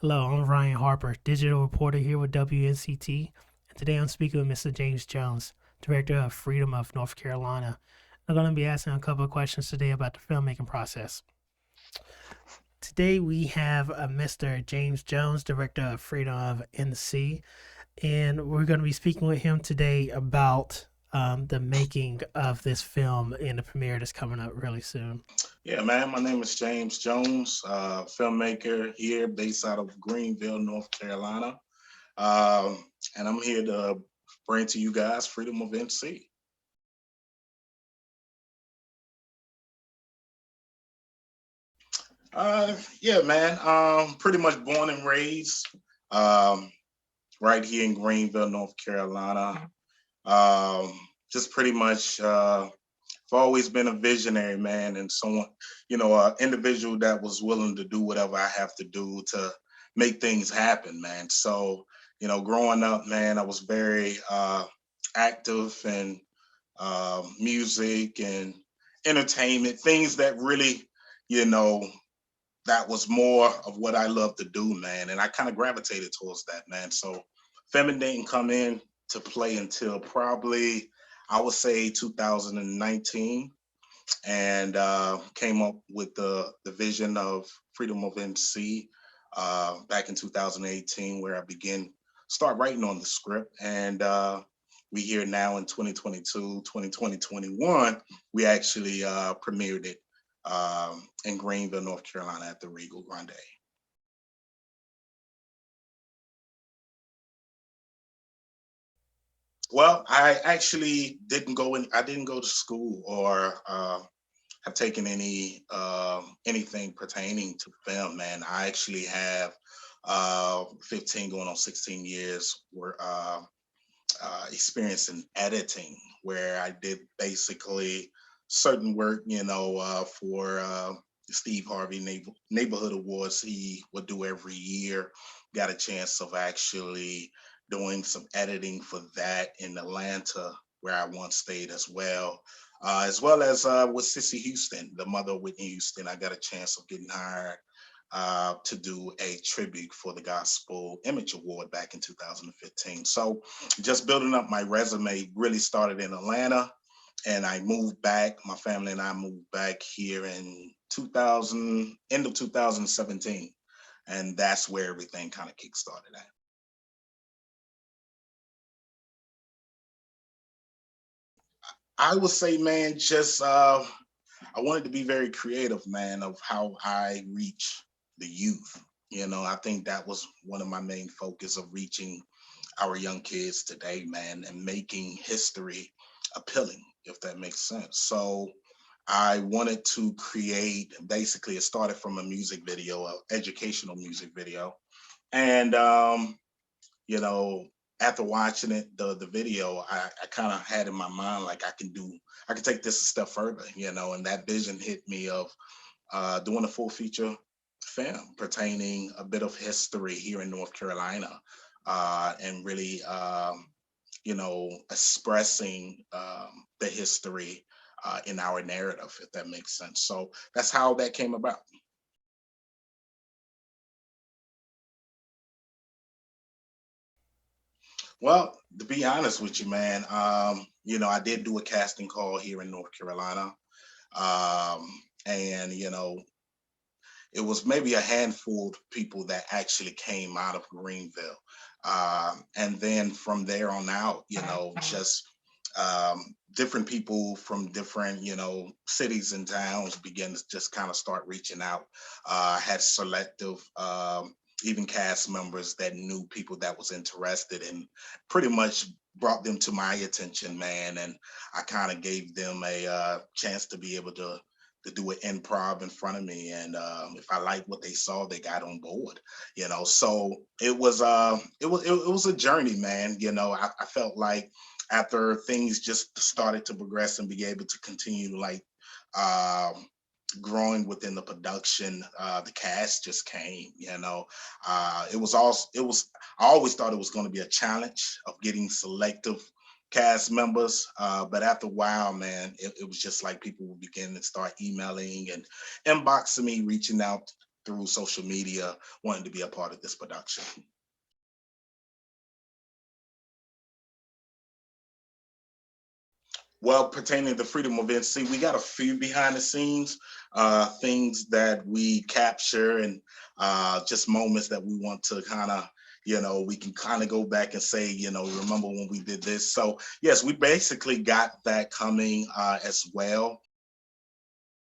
Hello, I'm Ryan Harper, digital reporter here with WNCT, and today I'm speaking with Mr. James Jones, director of Freedom of North Carolina. I'm going to be asking a couple of questions today about the filmmaking process. Today we have Mr. James Jones, director of Freedom of NC, and we're going to be speaking with him today about the making of this film and the premiere that's coming up really soon. Yeah, man. My name is James Jones, filmmaker here based out of Greenville, North Carolina. And I'm here to bring to you guys Freedom of NC. Yeah, man. Pretty much born and raised um, right here in Greenville, North Carolina. Just pretty much, I've always been a visionary, man, and someone, an individual that was willing to do whatever I have to do to make things happen, man. So, growing up, man, I was very active in music and entertainment, things that really, you know, that was more of what I love to do, man. And I kind of gravitated towards that, man. So Femin didn't come in to play until probably, I would say 2019, and came up with the vision of Freedom of MC back in 2018, where I began start writing on the script. And we here now in 2022, 2021, we actually premiered it in Greenville, North Carolina at the Regal Grande. Well, I actually didn't go in. I didn't go to school or have taken anything pertaining to film. Man, I actually have 15 going on 16 years experience in editing, where I did basically certain work, for Steve Harvey Neighborhood Awards he would do every year. Got a chance of actually doing some editing for that in Atlanta, where I once stayed as well as with Cissy Houston, the mother of Whitney Houston. I got a chance of getting hired to do a tribute for the Gospel Image Award back in 2015. So just building up my resume really started in Atlanta, and I moved back. My family and I moved back here in 2000, end of 2017, and that's where everything kind of kickstarted at. I would say, man, just I wanted to be very creative, man, of how I reach the youth. I think that was one of my main focus of reaching our young kids today, man, and making history appealing, if that makes sense. So I wanted to create, basically it started from a music video, an educational music video. And you know, after watching it, the video, I kind of had in my mind like I can take this a step further, and that vision hit me of doing a full feature film pertaining a bit of history here in North Carolina, and really, expressing the history in our narrative, if that makes sense. So that's how that came about. Well, to be honest with you, man, I did do a casting call here in North Carolina. And it was maybe a handful of people that actually came out of Greenville. And then from there on out, just different people from different, cities and towns began to just kind of start reaching out. Had selective, even cast members that knew people that was interested, and pretty much brought them to my attention, man. And I kind of gave them a chance to be able to do an improv in front of me, and if I liked what they saw, they got on board. So it was a journey, man. I felt like after things just started to progress and be able to continue, like, um, growing within the production, the cast just came. I always thought it was going to be a challenge of getting selective cast members, but after a while, man, it was just like people would begin to start emailing and inboxing me, reaching out through social media wanting to be a part of this production. Well, pertaining to freedom of NC, we got a few behind the scenes things that we capture and just moments that we want to kind of, we can kind of go back and say, remember when we did this. So yes, we basically got that coming as well.